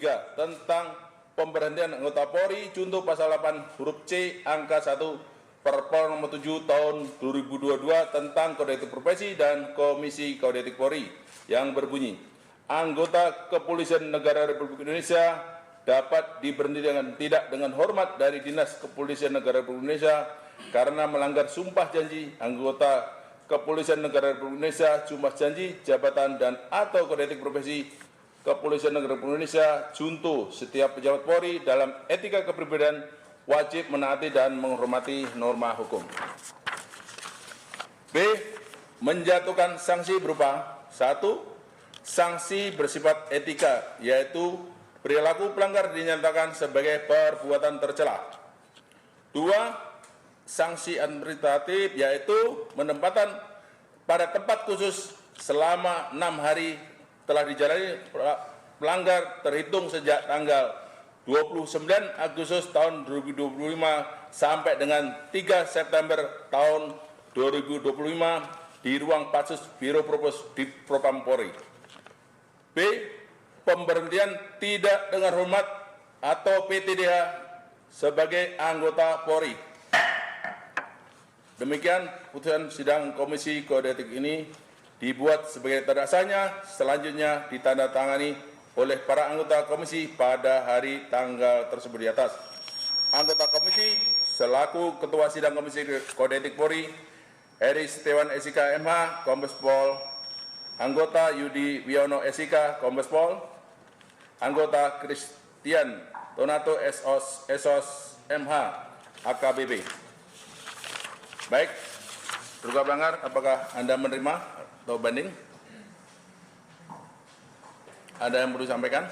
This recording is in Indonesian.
3 tentang pemberhentian anggota Polri junto pasal 8 huruf C angka 1 Perpol nomor 7 tahun 2022 tentang kode etik profesi dan Komisi Kode Etik Polri yang berbunyi, anggota Kepolisian Negara Republik Indonesia dapat diberhentikan tidak dengan hormat dari Dinas Kepolisian Negara Republik Indonesia karena melanggar sumpah janji anggota Kepolisian Negara Republik Indonesia, sumpah janji jabatan dan atau kode etik profesi Kepolisian Negara Republik Indonesia junto setiap pejabat Polri dalam etika kepribadian wajib menaati dan menghormati norma hukum. B. Menjatuhkan sanksi berupa 1. Sanksi bersifat etika, yaitu perilaku pelanggar dinyatakan sebagai perbuatan tercela. 2. Sanksi administratif, yaitu penempatan pada tempat khusus selama 6 hari telah dijalani pelanggar terhitung sejak tanggal 29 Agustus tahun 2025 sampai dengan 3 September tahun 2025 di ruang Patsus Biro Propos di Propam Polri. B. Pemberhentian tidak dengan hormat atau PTDH sebagai anggota Polri. Demikian putusan sidang Komisi Kode Etik ini dibuat sebagai terdasarnya, selanjutnya ditandatangani oleh para anggota komisi pada hari tanggal tersebut di atas. Anggota komisi selaku Ketua Sidang Komisi Kode Etik Polri, Heri Setiawan SIK MH, Kombes Pol. Anggota Yudi Wiono SIK, Kombes Pol. Anggota Christian Donato SOS MH, AKBP. Baik, terduga pelanggar, apakah Anda menerima atau banding? Ada yang perlu disampaikan?